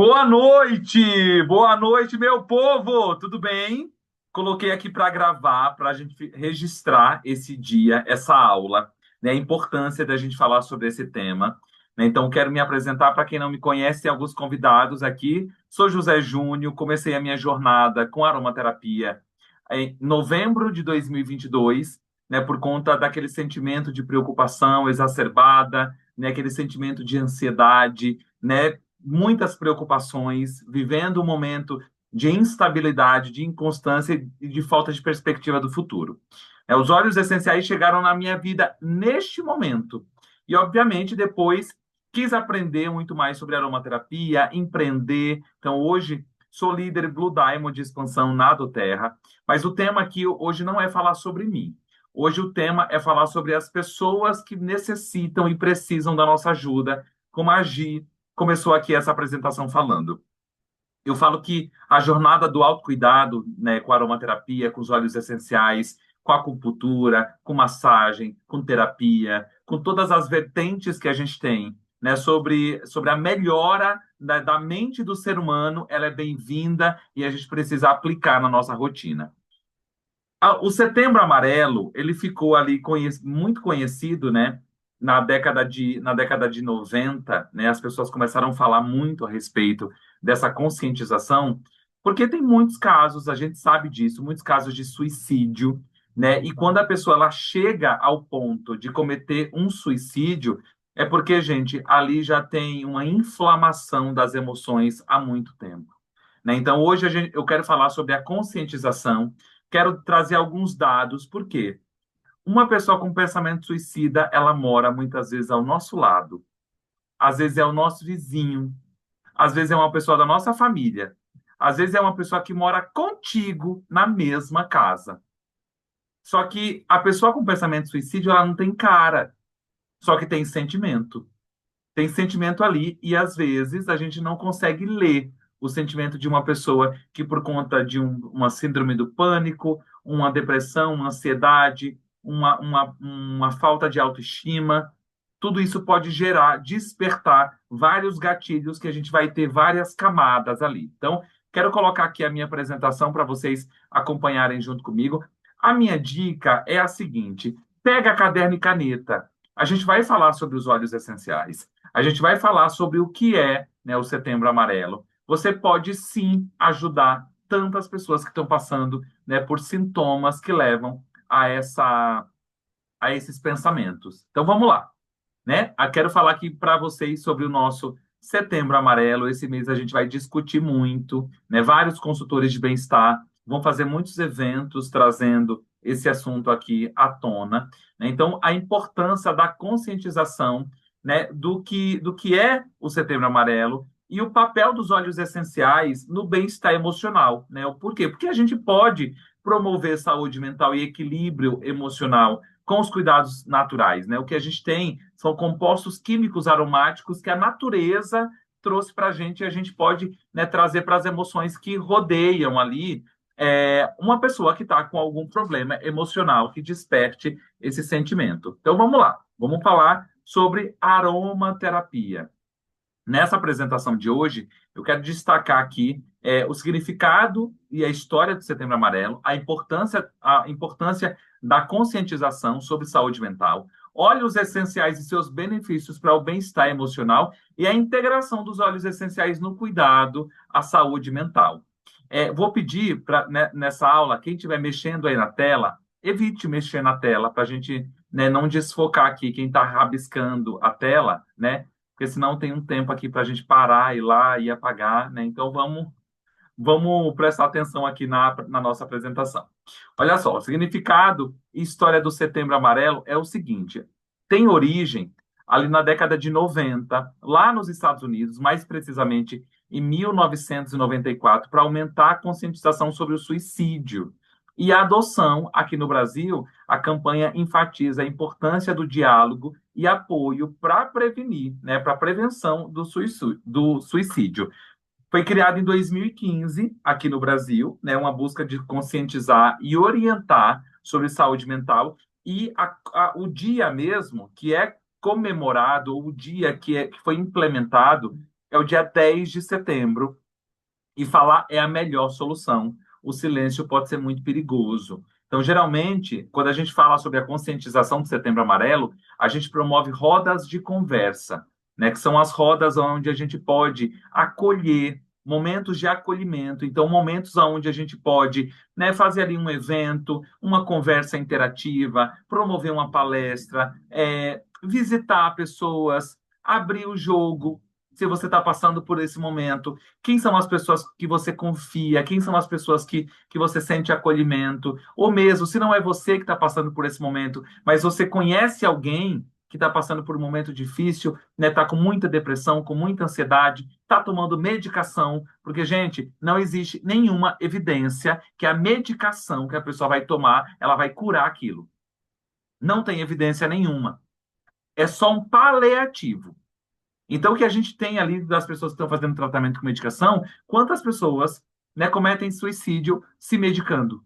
Boa noite, meu povo! Tudo bem? Coloquei aqui para gravar, para a gente registrar esse dia, essa aula, né? A importância da gente falar sobre esse tema, né? Então, quero me apresentar para quem não me conhece, tem alguns convidados aqui. Sou José Júnior, comecei a minha jornada com aromaterapia em novembro de 2022, né? Por conta daquele sentimento de preocupação exacerbada, né? Aquele sentimento de ansiedade, né? Muitas preocupações, vivendo um momento de instabilidade, de inconstância e de falta de perspectiva do futuro. Os óleos essenciais chegaram na minha vida neste momento. E, obviamente, depois quis aprender muito mais sobre aromaterapia, empreender. Então, hoje, sou líder Blue Diamond de expansão na doTERRA. Mas o tema aqui hoje não é falar sobre mim. Hoje o tema é falar sobre as pessoas que necessitam e precisam da nossa ajuda, como agir. Começou aqui essa apresentação falando. Eu falo que a jornada do autocuidado, né, com a aromaterapia, com os óleos essenciais, com a acupuntura, com massagem, com terapia, com todas as vertentes que a gente tem, né, sobre a melhora da mente do ser humano, ela é bem-vinda e a gente precisa aplicar na nossa rotina. O Setembro Amarelo, ele ficou ali muito conhecido, né? Na década de 90, né? As pessoas começaram a falar muito a respeito dessa conscientização, porque tem muitos casos, a gente sabe disso, muitos casos de suicídio, né? E quando a pessoa ela chega ao ponto de cometer um suicídio, é porque, gente, ali já tem uma inflamação das emoções há muito tempo, né? Então, hoje eu quero falar sobre a conscientização, quero trazer alguns dados, por quê? Uma pessoa com pensamento suicida, ela mora muitas vezes ao nosso lado, às vezes é o nosso vizinho, às vezes é uma pessoa da nossa família, às vezes é uma pessoa que mora contigo na mesma casa. Só que a pessoa com pensamento suicídio, ela não tem cara, só que tem sentimento. Tem sentimento ali e às vezes a gente não consegue ler o sentimento de uma pessoa que por conta de uma síndrome do pânico, uma depressão, uma ansiedade, uma falta de autoestima, tudo isso pode gerar, despertar vários gatilhos que a gente vai ter várias camadas ali. Então, quero colocar aqui a minha apresentação para vocês acompanharem junto comigo. A minha dica é a seguinte: pega caderno e caneta. A gente vai falar sobre os óleos essenciais. A gente vai falar sobre o que é, né, o Setembro Amarelo. Você pode sim ajudar tantas pessoas que estão passando, né, por sintomas que levam a esses pensamentos. Então vamos lá, né? Eu quero falar aqui para vocês sobre o nosso Setembro Amarelo. Esse mês a gente vai discutir muito, né? Vários consultores de bem-estar vão fazer muitos eventos trazendo esse assunto aqui à tona, né? Então, a importância da conscientização, né, do que é o Setembro Amarelo e o papel dos óleos essenciais no bem-estar emocional, né? Por quê? Porque a gente pode promover saúde mental e equilíbrio emocional com os cuidados naturais, né? O que a gente tem são compostos químicos aromáticos que a natureza trouxe para a gente e a gente pode, né, trazer para as emoções que rodeiam ali uma pessoa que está com algum problema emocional que desperte esse sentimento. Então vamos lá, vamos falar sobre aromaterapia. Nessa apresentação de hoje, eu quero destacar aqui o significado e a história do Setembro Amarelo, a importância da conscientização sobre saúde mental, óleos essenciais e seus benefícios para o bem-estar emocional e a integração dos óleos essenciais no cuidado à saúde mental. Vou pedir para, né, nessa aula, quem estiver mexendo aí na tela, evite mexer na tela para a gente, né, não desfocar aqui quem está rabiscando a tela, né? Porque senão tem um tempo aqui para a gente parar, ir lá e apagar, né? Então vamos prestar atenção aqui na nossa apresentação. Olha só, o significado e história do Setembro Amarelo é o seguinte: tem origem ali na década de 90, lá nos Estados Unidos, mais precisamente em 1994, para aumentar a conscientização sobre o suicídio. E a adoção, aqui no Brasil, a campanha enfatiza a importância do diálogo e apoio para prevenir, né, para a prevenção do suicídio. Foi criado em 2015 aqui no Brasil, né, uma busca de conscientizar e orientar sobre saúde mental e o dia mesmo que é comemorado, ou o dia que foi implementado, é o dia 10 de setembro, e falar é a melhor solução. O silêncio pode ser muito perigoso. Então, geralmente, quando a gente fala sobre a conscientização do Setembro Amarelo, a gente promove rodas de conversa, né, que são as rodas onde a gente pode acolher, momentos de acolhimento. Então, momentos onde a gente pode, né, fazer ali um evento, uma conversa interativa, promover uma palestra, visitar pessoas, abrir o jogo, se você está passando por esse momento. Quem são as pessoas que você confia? Quem são as pessoas que você sente acolhimento? Ou mesmo, se não é você que está passando por esse momento, mas você conhece alguém que está passando por um momento difícil, né? Está com muita depressão, com muita ansiedade, está tomando medicação, porque, gente, não existe nenhuma evidência que a medicação que a pessoa vai tomar, ela vai curar aquilo. Não tem evidência nenhuma. É só um paliativo. Então, o que a gente tem ali das pessoas que estão fazendo tratamento com medicação, quantas pessoas, né, cometem suicídio se medicando?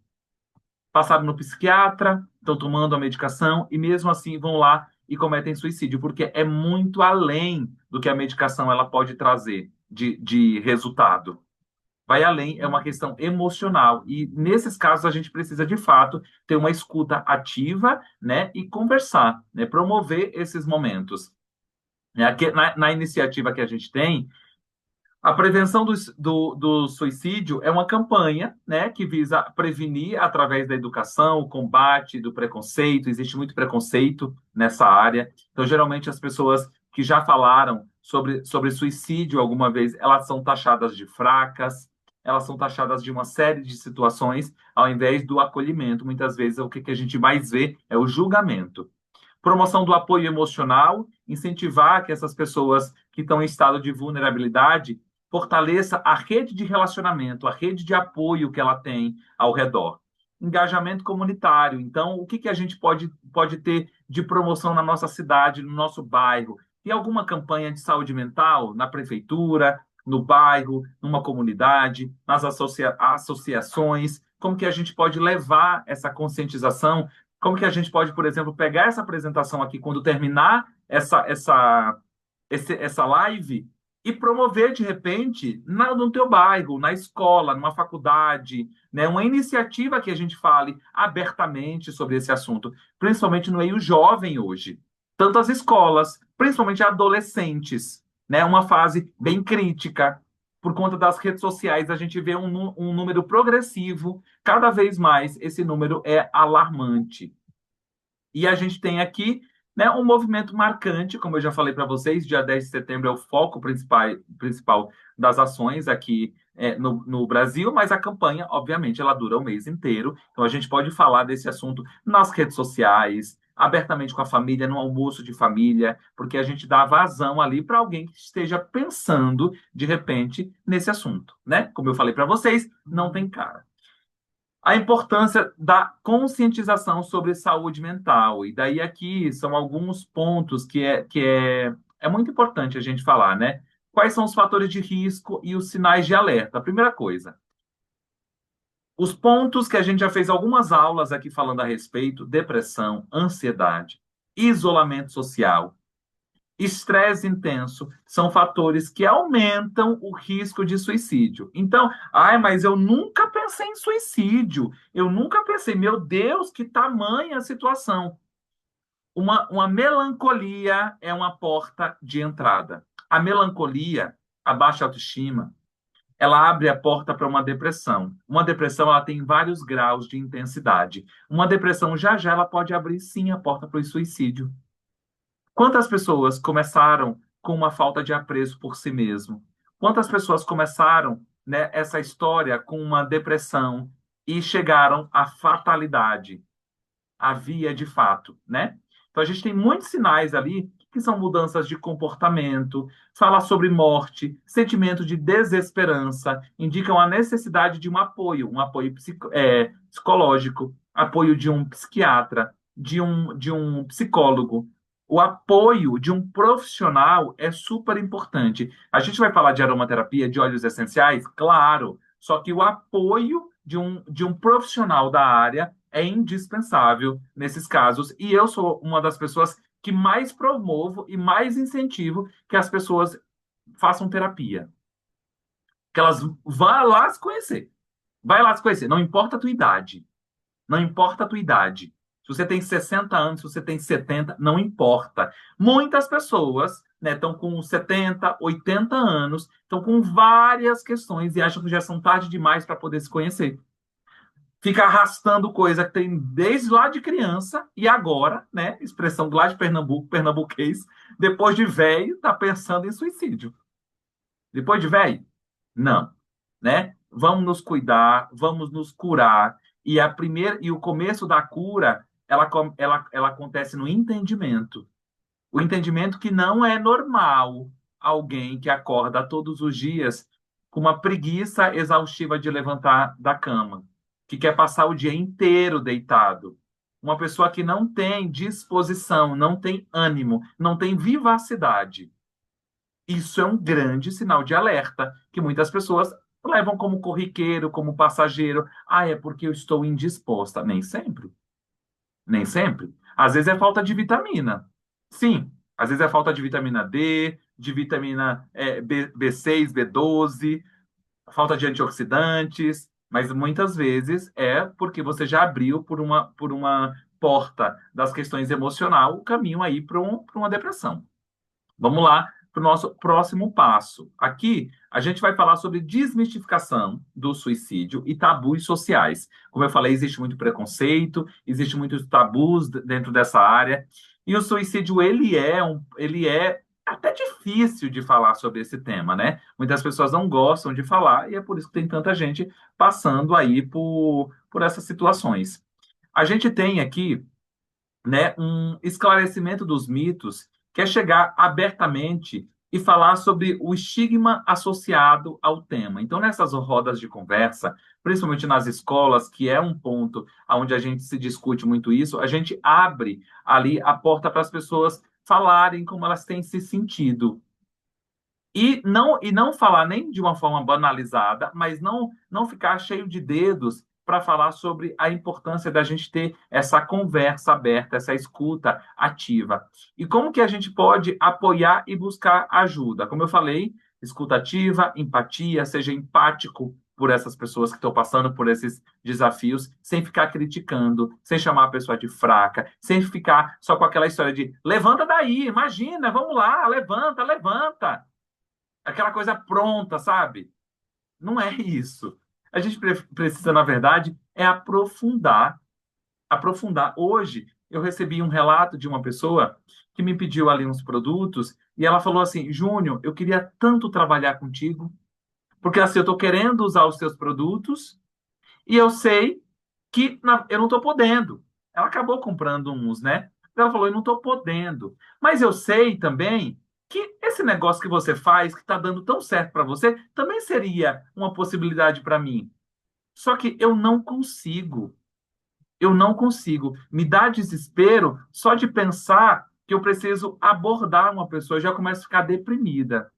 Passaram no psiquiatra, estão tomando a medicação e mesmo assim vão lá e cometem suicídio, porque é muito além do que a medicação ela pode trazer de resultado. Vai além, é uma questão emocional. E nesses casos a gente precisa de fato ter uma escuta ativa, né, e conversar, né, promover esses momentos. Na iniciativa que a gente tem, a prevenção do suicídio é uma campanha, né, que visa prevenir através da educação, o combate do preconceito. Existe muito preconceito nessa área. Então, geralmente, as pessoas que já falaram sobre suicídio alguma vez, elas são taxadas de fracas, elas são taxadas de uma série de situações, ao invés do acolhimento. Muitas vezes, o que a gente mais vê é o julgamento. Promoção do apoio emocional, incentivar que essas pessoas que estão em estado de vulnerabilidade fortaleça a rede de relacionamento, a rede de apoio que ela tem ao redor. Engajamento comunitário. Então, o que, que a gente pode ter de promoção na nossa cidade, no nosso bairro? Tem alguma campanha de saúde mental na prefeitura, no bairro, numa comunidade, nas associações? Como que a gente pode levar essa conscientização? Como que a gente pode, por exemplo, pegar essa apresentação aqui quando terminar essa live e promover, de repente, no teu bairro, na escola, numa faculdade, né? Uma iniciativa que a gente fale abertamente sobre esse assunto, principalmente no meio jovem hoje. Tanto as escolas, principalmente adolescentes, né? Uma fase bem crítica. Por conta das redes sociais, a gente vê um número progressivo, cada vez mais esse número é alarmante. E a gente tem aqui, né, um movimento marcante, como eu já falei para vocês, dia 10 de setembro é o foco principal das ações aqui no Brasil, mas a campanha, obviamente, ela dura o mês inteiro. Então a gente pode falar desse assunto nas redes sociais, abertamente com a família, no almoço de família, porque a gente dá vazão ali para alguém que esteja pensando, de repente, nesse assunto, né? Como eu falei para vocês, não tem cara. A importância da conscientização sobre saúde mental. E daí aqui são alguns pontos que é muito importante a gente falar, né? Quais são os fatores de risco e os sinais de alerta? A primeira coisa, os pontos que a gente já fez algumas aulas aqui falando a respeito: depressão, ansiedade, isolamento social, estresse intenso, são fatores que aumentam o risco de suicídio. Então, mas eu nunca pensei em suicídio. Eu nunca pensei, meu Deus, que tamanha a situação. Uma melancolia é uma porta de entrada. A melancolia, a baixa autoestima, ela abre a porta para uma depressão. Uma depressão, ela tem vários graus de intensidade. Uma depressão, já já, ela pode abrir, sim, a porta para o suicídio. Quantas pessoas começaram com uma falta de apreço por si mesmo? Quantas pessoas começaram, né, essa história com uma depressão e chegaram à fatalidade, à via de fato, né? Então a gente tem muitos sinais ali que são mudanças de comportamento, fala sobre morte, sentimento de desesperança, indicam a necessidade de um apoio psicológico, apoio de um psiquiatra, de um psicólogo. O apoio de um profissional é super importante. A gente vai falar de aromaterapia, de óleos essenciais? Claro, só que o apoio de um profissional da área é indispensável nesses casos. E eu sou uma das pessoas que mais promovo e mais incentivo que as pessoas façam terapia. Que elas vá lá se conhecer. Vai lá se conhecer. Não importa a tua idade. Não importa a tua idade. Se você tem 60 anos, se você tem 70, não importa. Muitas pessoas, né, estão com 70, 80 anos, estão com várias questões e acham que já são tarde demais para poder se conhecer. Fica arrastando coisa que tem desde lá de criança e agora, né, expressão lá de Pernambuco, pernambuquês, depois de velho, tá pensando em suicídio. Depois de velho? Não, né? Vamos nos cuidar, vamos nos curar. E a primeira e o começo da cura, ela acontece no entendimento. O entendimento que não é normal alguém que acorda todos os dias com uma preguiça exaustiva de levantar da cama, que quer passar o dia inteiro deitado. Uma pessoa que não tem disposição, não tem ânimo, não tem vivacidade. Isso é um grande sinal de alerta, que muitas pessoas levam como corriqueiro, como passageiro. Ah, é porque eu estou indisposta. Nem sempre. Nem sempre. Às vezes é falta de vitamina. Sim, às vezes é falta de vitamina D, de vitamina B6, B12, falta de antioxidantes, mas muitas vezes é porque você já abriu por uma porta das questões emocional o caminho aí para uma depressão. Vamos lá para o nosso próximo passo. Aqui, a gente vai falar sobre desmistificação do suicídio e tabus sociais. Como eu falei, existe muito preconceito, existe muitos tabus dentro dessa área. E o suicídio, ele é até difícil de falar sobre esse tema, né? Muitas pessoas não gostam de falar e é por isso que tem tanta gente passando aí por essas situações. A gente tem aqui, né, um esclarecimento dos mitos, que é chegar abertamente e falar sobre o estigma associado ao tema. Então, nessas rodas de conversa, principalmente nas escolas, que é um ponto onde a gente se discute muito isso, a gente abre ali a porta para as pessoas falarem como elas têm se sentido. E não falar nem de uma forma banalizada, mas não ficar cheio de dedos para falar sobre a importância da gente ter essa conversa aberta, essa escuta ativa. E como que a gente pode apoiar e buscar ajuda? Como eu falei, escuta ativa, empatia, seja empático por essas pessoas que estão passando por esses desafios, sem ficar criticando, sem chamar a pessoa de fraca, sem ficar só com aquela história de levanta daí, imagina, vamos lá, levanta, levanta aquela coisa pronta, sabe? Não é isso. A gente precisa, na verdade, é aprofundar. Aprofundar. Hoje, eu recebi um relato de uma pessoa que me pediu ali uns produtos e ela falou assim: Júnior, eu queria tanto trabalhar contigo, porque assim, eu estou querendo usar os seus produtos e eu sei que eu não estou podendo. Ela acabou comprando uns, né? Ela falou, eu não estou podendo. Mas eu sei também que esse negócio que você faz, que está dando tão certo para você, também seria uma possibilidade para mim. Só que eu não consigo. Eu não consigo. Me dá desespero só de pensar que eu preciso abordar uma pessoa, eu já começo a ficar deprimida.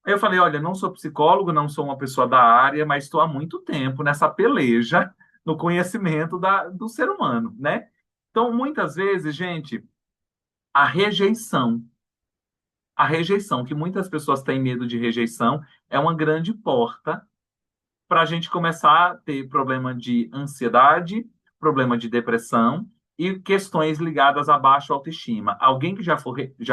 Aí eu falei, olha, não sou psicólogo, não sou uma pessoa da área, mas estou há muito tempo nessa peleja no conhecimento do ser humano, né? Então, muitas vezes, gente, a rejeição, a rejeição, que muitas pessoas têm medo de rejeição, é uma grande porta para a gente começar a ter problema de ansiedade, problema de depressão e questões ligadas à baixa autoestima. Alguém que já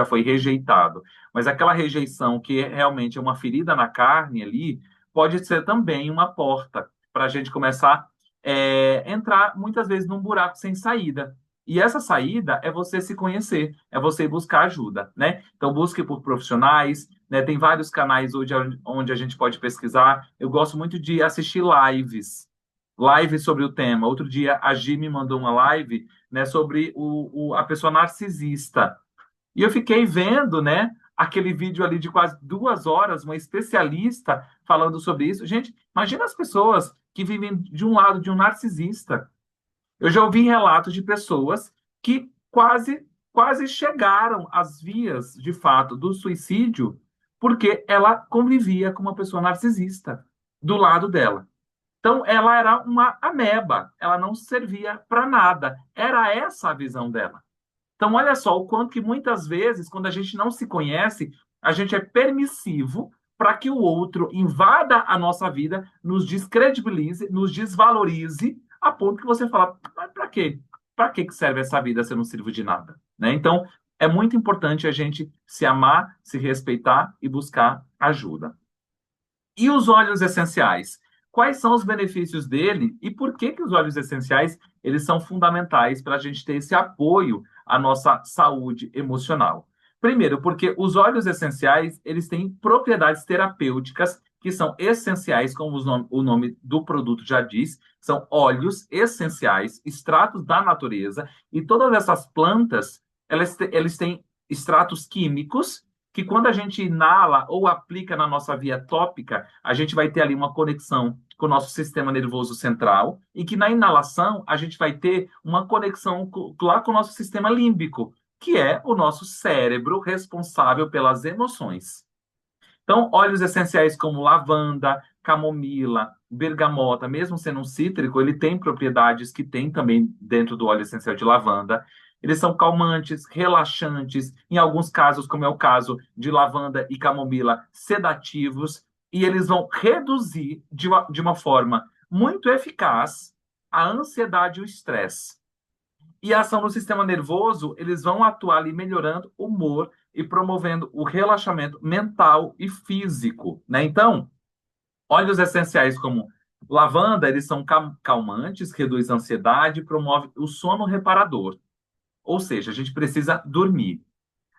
foi rejeitado, mas aquela rejeição que realmente é uma ferida na carne ali, pode ser também uma porta para a gente começar a entrar muitas vezes num buraco sem saída. E essa saída é você se conhecer, é você buscar ajuda, né? Então busque por profissionais, né? Tem vários canais hoje onde a gente pode pesquisar. Eu gosto muito de assistir lives sobre o tema. Outro dia a Gi me mandou uma live, né, sobre a pessoa narcisista. E eu fiquei vendo, né, aquele vídeo ali de quase 2 horas, uma especialista falando sobre isso. Gente, imagina as pessoas que vivem de um lado de um narcisista. Eu já ouvi relatos de pessoas que quase chegaram às vias, de fato, do suicídio, porque ela convivia com uma pessoa narcisista do lado dela. Então, ela era uma ameba, ela não servia para nada. Era essa a visão dela. Então, olha só o quanto que muitas vezes, quando a gente não se conhece, a gente é permissivo para que o outro invada a nossa vida, nos descredibilize, nos desvalorize, a ponto que você fala, mas para quê? Para que serve essa vida se eu não sirvo de nada? Né? Então, é muito importante a gente se amar, se respeitar e buscar ajuda. E os óleos essenciais? Quais são os benefícios dele e por que que os óleos essenciais eles são fundamentais para a gente ter esse apoio à nossa saúde emocional? Primeiro, porque os óleos essenciais eles têm propriedades terapêuticas que são essenciais, como o nome do produto já diz, são óleos essenciais, extratos da natureza, e todas essas plantas, eles têm extratos químicos que quando a gente inala ou aplica na nossa via tópica, a gente vai ter ali uma conexão com o nosso sistema nervoso central e que na inalação a gente vai ter uma conexão lá com o nosso sistema límbico, que é o nosso cérebro responsável pelas emoções. Então, óleos essenciais como lavanda, camomila, bergamota, mesmo sendo um cítrico, ele tem propriedades que tem também dentro do óleo essencial de lavanda. Eles são calmantes, relaxantes, em alguns casos, como é o caso de lavanda e camomila, sedativos, e eles vão reduzir de uma forma muito eficaz a ansiedade e o estresse. E a ação no sistema nervoso, eles vão atuar ali melhorando o humor e promovendo o relaxamento mental e físico, né? Então, óleos essenciais como lavanda, eles são calmantes, reduz a ansiedade, promove o sono reparador. Ou seja, a gente precisa dormir.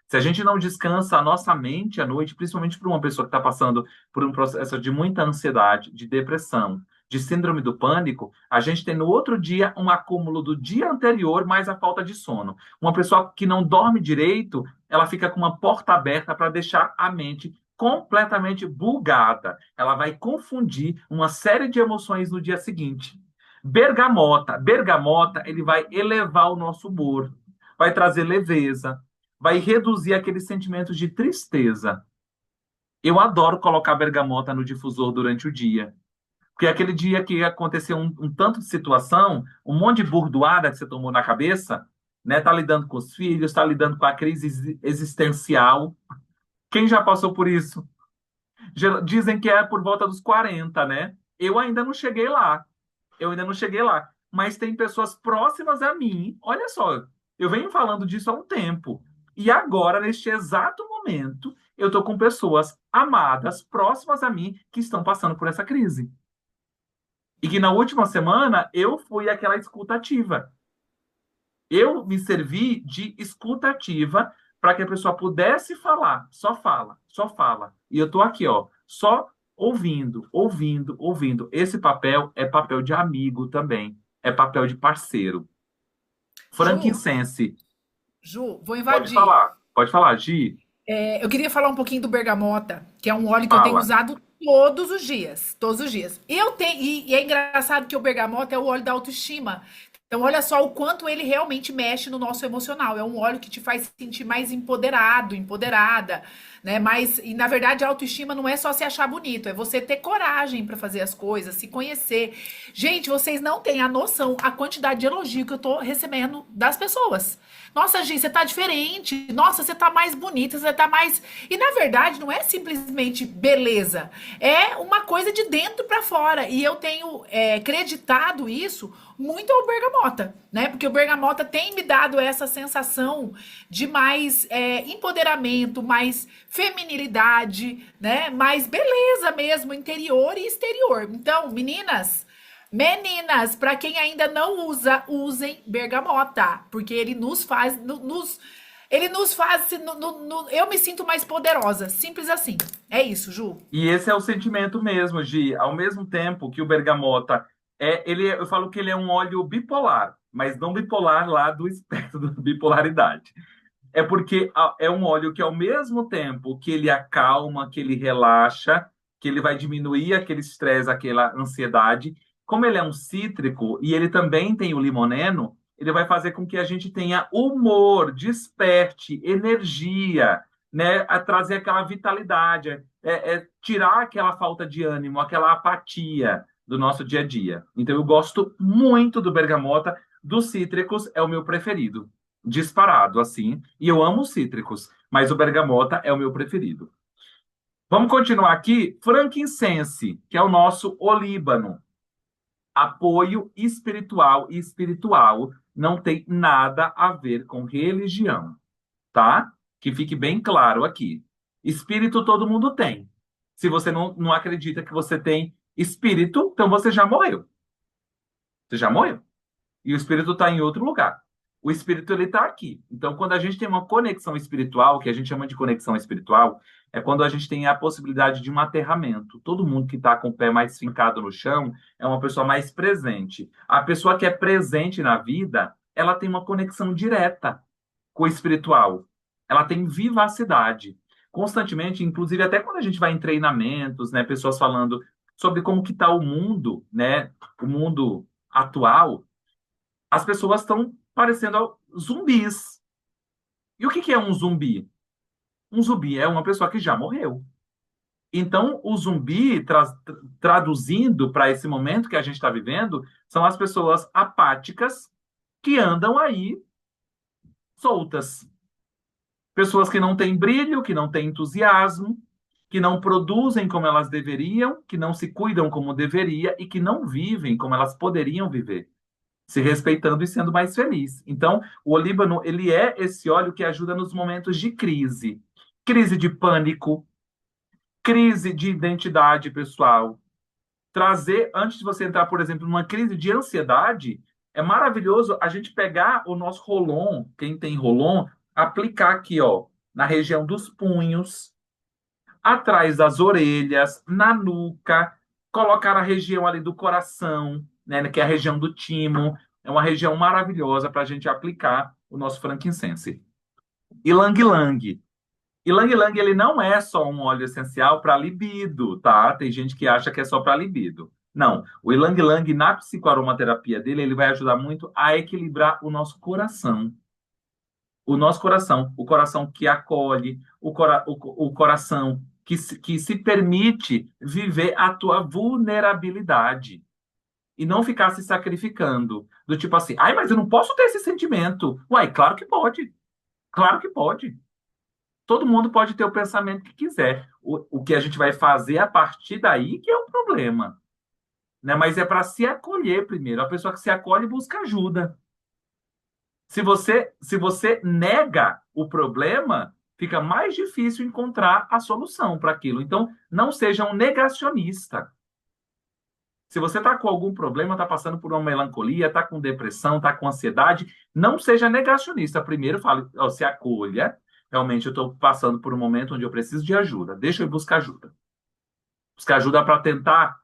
Se a gente não descansa a nossa mente à noite, principalmente para uma pessoa que está passando por um processo de muita ansiedade, de depressão, de síndrome do pânico, a gente tem no outro dia um acúmulo do dia anterior mais a falta de sono. Uma pessoa que não dorme direito, ela fica com uma porta aberta para deixar a mente completamente bugada. Ela vai confundir uma série de emoções no dia seguinte. Bergamota, ele vai elevar o nosso humor, vai trazer leveza, vai reduzir aqueles sentimentos de tristeza. Eu adoro colocar bergamota no difusor durante o dia. Porque aquele dia que aconteceu um tanto de situação, um monte de burdoada que você tomou na cabeça, né? Tá lidando com os filhos, tá lidando com a crise existencial. Quem já passou por isso? Dizem que é por volta dos 40, né? Eu ainda não cheguei lá. Eu ainda não cheguei lá. Mas tem pessoas próximas a mim. Olha só, eu venho falando disso há um tempo. E agora, neste exato momento, eu estou com pessoas amadas, próximas a mim, que estão passando por essa crise. E que na última semana eu fui aquela escutativa. Eu me servi de escutativa para que a pessoa pudesse falar. Só fala, só fala. E eu estou aqui, ó, só ouvindo, ouvindo, ouvindo. Esse papel é papel de amigo também. É papel de parceiro. Ju, Frankincense. Vou invadir. Pode falar, Gi. Eu queria falar um pouquinho do bergamota, que é um óleo que eu tenho Fala. usado todos os dias, todos os dias. Eu tenho, e é engraçado que o bergamota é o óleo da autoestima. Então, olha só o quanto ele realmente mexe no nosso emocional. É um óleo que te faz sentir mais empoderado, empoderada, né? Mas, e na verdade, a autoestima não é só se achar bonito, é você ter coragem para fazer as coisas, se conhecer. Gente, vocês não têm a noção a quantidade de elogio que eu tô recebendo das pessoas. Nossa, Gi, você tá diferente. Nossa, você tá mais bonita, você tá mais. E na verdade, não é simplesmente beleza. É uma coisa de dentro para fora. E eu tenho creditado isso muito ao bergamota, né? Porque o bergamota tem me dado essa sensação de mais empoderamento, mais feminilidade, né? Mais beleza mesmo, interior e exterior. Então, meninas, para quem ainda não usa, usem bergamota, porque ele nos faz, ele nos faz, eu me sinto mais poderosa, simples assim. É isso, Ju. E esse é o sentimento mesmo, Gi. Ao mesmo tempo que o bergamota eu falo que ele é um óleo bipolar, mas não bipolar lá do espectro da bipolaridade. É porque é um óleo que, ao mesmo tempo que ele acalma, que ele relaxa, que ele vai diminuir aquele estresse, aquela ansiedade, como ele é um cítrico e ele também tem o limoneno, ele vai fazer com que a gente tenha humor, desperte, energia, né? A trazer aquela vitalidade, tirar aquela falta de ânimo, aquela apatia do nosso dia a dia. Então, eu gosto muito do bergamota, dos cítricos é o meu preferido disparado, assim. E eu amo cítricos, mas o bergamota é o meu preferido. Vamos continuar aqui. Frankincense, que é o nosso olíbano. Apoio espiritual e espiritual não tem nada a ver com religião, tá? Que fique bem claro aqui. Espírito todo mundo tem. Se você não acredita que você tem espírito, então você já morreu. Você já morreu. E o espírito está em outro lugar. O espírito ele está aqui. Então, quando a gente tem uma conexão espiritual, que a gente chama de conexão espiritual, é quando a gente tem a possibilidade de um aterramento. Todo mundo que está com o pé mais fincado no chão é uma pessoa mais presente. A pessoa que é presente na vida, ela tem uma conexão direta com o espiritual. Ela tem vivacidade. Constantemente, inclusive até quando a gente vai em treinamentos, né, pessoas falando sobre como que está o mundo, né, o mundo atual, as pessoas estão parecendo zumbis. E o que que é um zumbi? Um zumbi é uma pessoa que já morreu. Então, o zumbi, traduzindo para esse momento que a gente está vivendo, são as pessoas apáticas que andam aí soltas. Pessoas que não têm brilho, que não têm entusiasmo, que não produzem como elas deveriam, que não se cuidam como deveria e que não vivem como elas poderiam viver, se respeitando e sendo mais feliz. Então, o olíbano, ele é esse óleo que ajuda nos momentos de crise. Crise de pânico, crise de identidade pessoal. Trazer, antes de você entrar, por exemplo, numa crise de ansiedade, é maravilhoso a gente pegar o nosso Rolon, quem tem Rolon, aplicar aqui, ó, na região dos punhos, atrás das orelhas, na nuca, colocar na região ali do coração, né, que é a região do timo. É uma região maravilhosa para a gente aplicar o nosso frankincense. Ylang Ylang. Ylang Ylang, ele não é só um óleo essencial para libido, tá? Tem gente que acha que é só para libido. Não, o Ylang Ylang, na psicoaromaterapia dele, ele vai ajudar muito a equilibrar o nosso coração. O coração que acolhe, o coração que se permite viver a tua vulnerabilidade e não ficar se sacrificando. Do tipo assim, ai, mas eu não posso ter esse sentimento. Uai, claro que pode. Claro que pode. Todo mundo pode ter o pensamento que quiser. O que a gente vai fazer a partir daí que é o problema. Né? Mas é para se acolher primeiro. A pessoa que se acolhe busca ajuda. Se você nega o problema, fica mais difícil encontrar a solução para aquilo. Então, não seja um negacionista. Se você está com algum problema, está passando por uma melancolia, está com depressão, está com ansiedade, não seja negacionista. Primeiro, fale, ó, se acolha. Realmente, eu estou passando por um momento onde eu preciso de ajuda. Deixa eu ir buscar ajuda. Buscar ajuda para tentar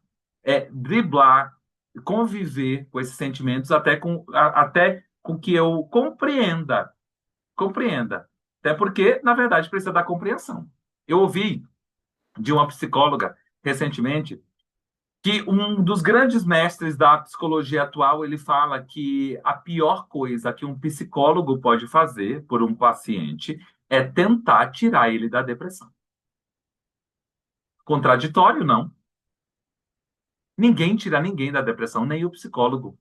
driblar, conviver com esses sentimentos até com que eu compreenda. Compreenda. Até porque, na verdade, precisa da compreensão. Eu ouvi de uma psicóloga recentemente que um dos grandes mestres da psicologia atual, ele fala que a pior coisa que um psicólogo pode fazer por um paciente é tentar tirar ele da depressão. Contraditório, não. Ninguém tira ninguém da depressão, nem o psicólogo,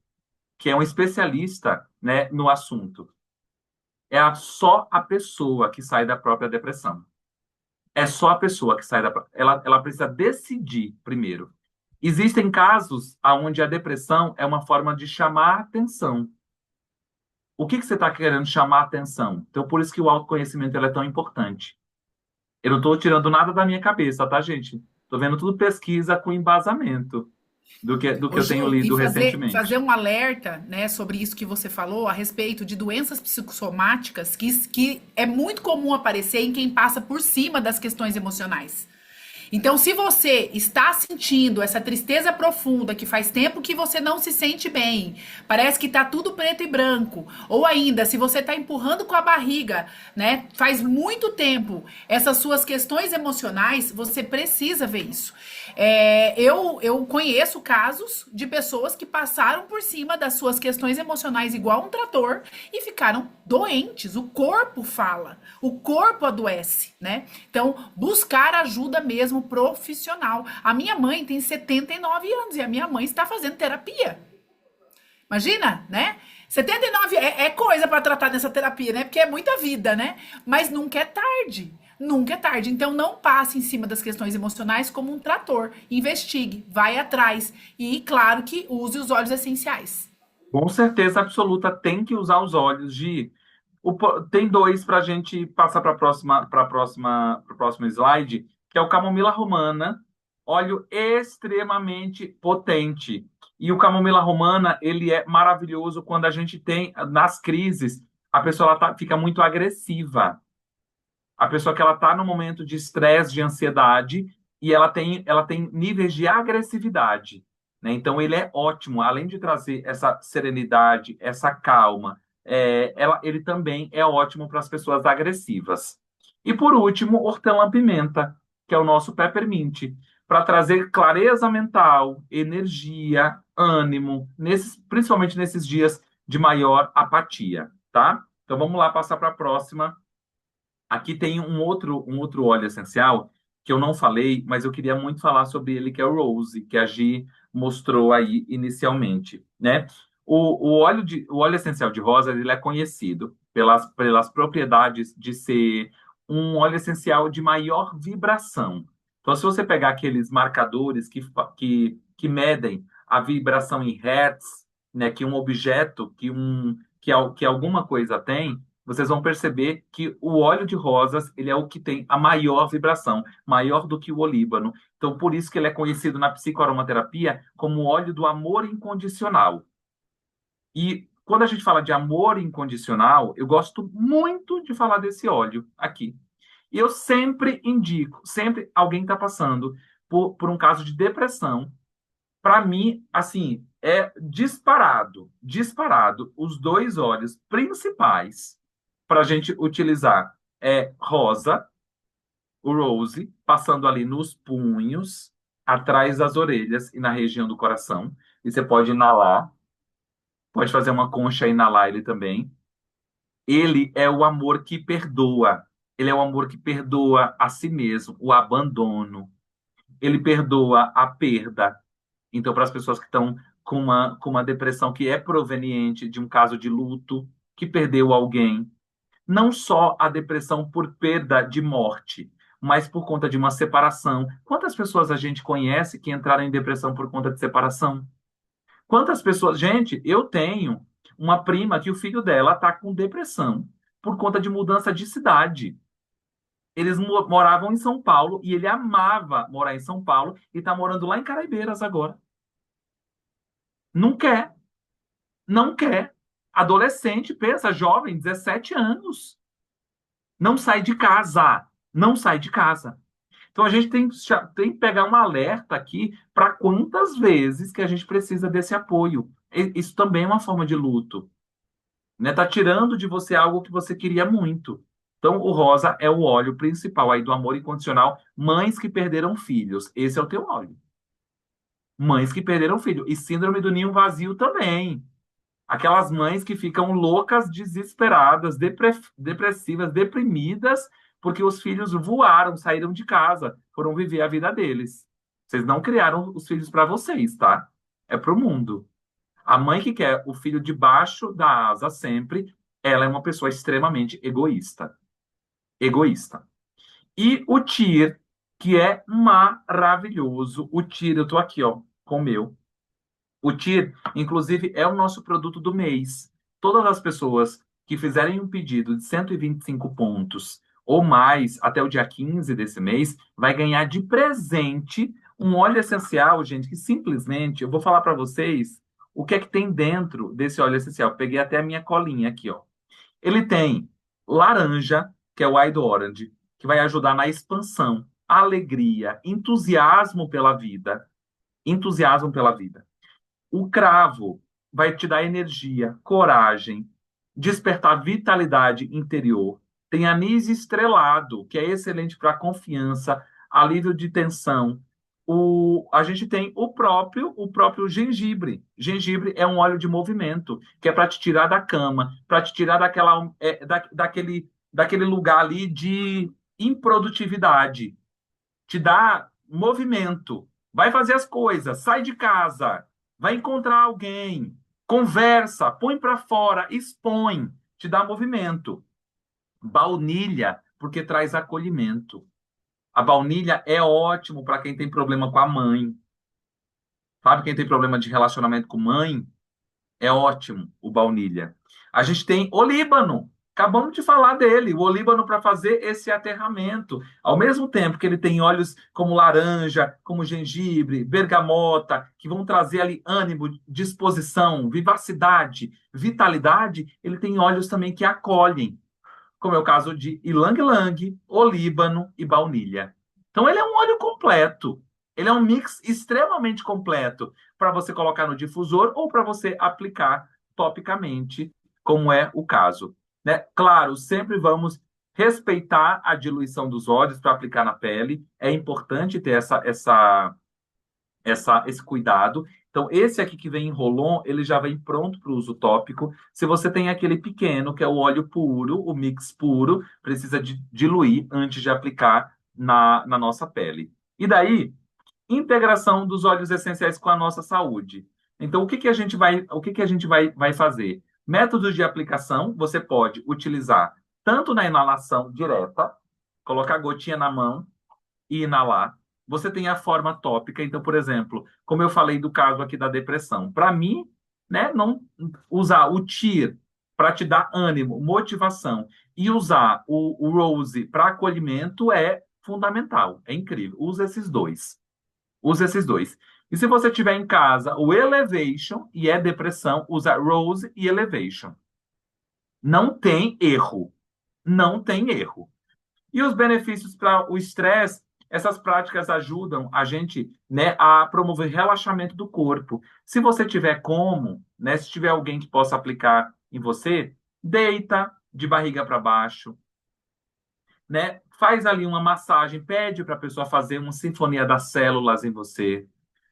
que é um especialista, né, no assunto. Só a pessoa que sai da própria depressão. É só a pessoa que sai da... Ela precisa decidir primeiro. Existem casos onde a depressão é uma forma de chamar atenção. O que você está querendo chamar atenção? Então, por isso que o autoconhecimento é tão importante. Eu não estou tirando nada da minha cabeça, tá, gente? Estou vendo tudo pesquisa com embasamento do que Ô, eu tenho Ju, e lido fazer recentemente. um alerta, né, sobre isso que você falou a respeito de doenças psicossomáticas que é muito comum aparecer em quem passa por cima das questões emocionais. Então, se você está sentindo essa tristeza profunda, que faz tempo que você não se sente bem, parece que tá tudo preto e branco, ou ainda, se você está empurrando com a barriga, né, faz muito tempo, essas suas questões emocionais, você precisa ver isso. Eu conheço casos de pessoas que passaram por cima das suas questões emocionais igual um trator e ficaram doentes. O corpo fala, o corpo adoece, né? Então, buscar ajuda mesmo profissional. A minha mãe tem 79 anos e a minha mãe está fazendo terapia. Imagina, né? 79 é coisa para tratar nessa terapia, né? Porque é muita vida, né? Mas nunca é tarde. Nunca é tarde. Então não passe em cima das questões emocionais como um trator. Investigue, vai atrás e, claro, que use os óleos essenciais. Com certeza absoluta, tem que usar os óleos de. Tem dois para a gente passar para o próximo slide, que é o camomila romana, óleo extremamente potente. E o camomila romana, ele é maravilhoso quando a gente tem, nas crises, a pessoa fica muito agressiva. A pessoa que ela está no momento de estresse, de ansiedade, e ela tem níveis de agressividade, né? Então, ele é ótimo, além de trazer essa serenidade, essa calma, ele também é ótimo para as pessoas agressivas. E, por último, hortelã-pimenta, que é o nosso peppermint, para trazer clareza mental, energia, ânimo, principalmente nesses dias de maior apatia, tá? Então, vamos lá passar para a próxima. Aqui tem um outro óleo essencial que eu não falei, mas eu queria muito falar sobre ele, que é o Rose, que a Gi mostrou aí inicialmente, né? O óleo essencial de rosa, ele é conhecido pelas propriedades de ser um óleo essencial de maior vibração. Então, se você pegar aqueles marcadores que medem a vibração em hertz, né, que um objeto, que alguma coisa tem, vocês vão perceber que o óleo de rosas, ele é o que tem a maior vibração, maior do que o olíbano. Então, por isso que ele é conhecido na psicoaromaterapia como o óleo do amor incondicional. E quando a gente fala de amor incondicional, eu gosto muito de falar desse óleo aqui. E eu sempre indico, sempre alguém está passando por um caso de depressão, para mim, assim, é disparado, os dois óleos principais para a gente utilizar rosa, o rose, passando ali nos punhos, atrás das orelhas e na região do coração. E você pode inalar, pode fazer uma concha e inalar ele também. Ele é o amor que perdoa. Ele é o amor que perdoa a si mesmo, o abandono. Ele perdoa a perda. Então, para as pessoas que estão com uma depressão que é proveniente de um caso de luto, que perdeu alguém, não só a depressão por perda de morte, mas por conta de uma separação. Quantas pessoas a gente conhece que entraram em depressão por conta de separação? Quantas pessoas. Gente, eu tenho uma prima que o filho dela está com depressão por conta de mudança de cidade. Eles moravam em São Paulo e ele amava morar em São Paulo e está morando lá em Caraibeiras agora. Não quer, não quer. Adolescente, pensa, jovem, 17 anos. Não sai de casa. Não sai de casa. Então a gente tem que pegar um alerta aqui para quantas vezes que a gente precisa desse apoio. Isso também é uma forma de luto, né? Tá tirando de você algo que você queria muito. Então o rosa é o óleo principal aí do amor incondicional. Mães que perderam filhos, esse é o teu óleo. Mães que perderam filho e síndrome do ninho vazio também. Aquelas mães que ficam loucas, desesperadas, depressivas, deprimidas, porque os filhos voaram, saíram de casa, foram viver a vida deles. Vocês não criaram os filhos para vocês, tá? É para o mundo. A mãe que quer o filho debaixo da asa sempre, ela é uma pessoa extremamente egoísta. Egoísta. E o TIR, que é maravilhoso. O TIR, eu tô aqui, ó, com o meu. O TIR, inclusive, é o nosso produto do mês. Todas as pessoas que fizerem um pedido de 125 pontos ou mais até o dia 15 desse mês, vai ganhar de presente um óleo essencial, gente, que simplesmente, eu vou falar para vocês o que é que tem dentro desse óleo essencial. Peguei até a minha colinha aqui, ó. Ele tem laranja, que é o Wild Orange, que vai ajudar na expansão, alegria, entusiasmo pela vida. Entusiasmo pela vida. O cravo vai te dar energia, coragem, despertar vitalidade interior. Tem anis estrelado, que é excelente para confiança, alívio de tensão. A gente tem o próprio gengibre. Gengibre é um óleo de movimento, que é para te tirar da cama, para te tirar daquele lugar ali de improdutividade. Te dá movimento. Vai fazer as coisas, sai de casa, vai encontrar alguém, conversa, põe para fora, expõe, te dá movimento. Baunilha, porque traz acolhimento. A baunilha é ótimo para quem tem problema com a mãe. Sabe quem tem problema de relacionamento com mãe? É ótimo o baunilha. A gente tem olíbano. Acabamos de falar dele, o olíbano para fazer esse aterramento. Ao mesmo tempo que ele tem óleos como laranja, como gengibre, bergamota, que vão trazer ali ânimo, disposição, vivacidade, vitalidade, ele tem óleos também que acolhem, como é o caso de ylang-ylang, olíbano e baunilha. Então, ele é um óleo completo. Ele é um mix extremamente completo para você colocar no difusor ou para você aplicar topicamente, como é o caso. Né? Claro, sempre vamos respeitar a diluição dos óleos para aplicar na pele. É importante ter esse cuidado. Então, esse aqui que vem em Rolon, ele já vem pronto para o uso tópico. Se você tem aquele pequeno, que é o óleo puro, o mix puro, precisa diluir antes de aplicar na nossa pele. E daí, integração dos óleos essenciais com a nossa saúde. Então, o que que a gente vai fazer? Métodos de aplicação, você pode utilizar tanto na inalação direta, colocar a gotinha na mão e inalar. Você tem a forma tópica. Então, por exemplo, como eu falei do caso aqui da depressão, para mim, né, não usar o TIR para te dar ânimo, motivação e usar o Rose para acolhimento é fundamental, é incrível. Usa esses dois. Usa esses dois. E se você tiver em casa o Elevation e é depressão, usa Rose e Elevation. Não tem erro. Não tem erro. E os benefícios para o estresse, essas práticas ajudam a gente, né, a promover relaxamento do corpo. Se você tiver como, né, se tiver alguém que possa aplicar em você, deita de barriga para baixo, né? Faz ali uma massagem, pede para a pessoa fazer uma sinfonia das células em você,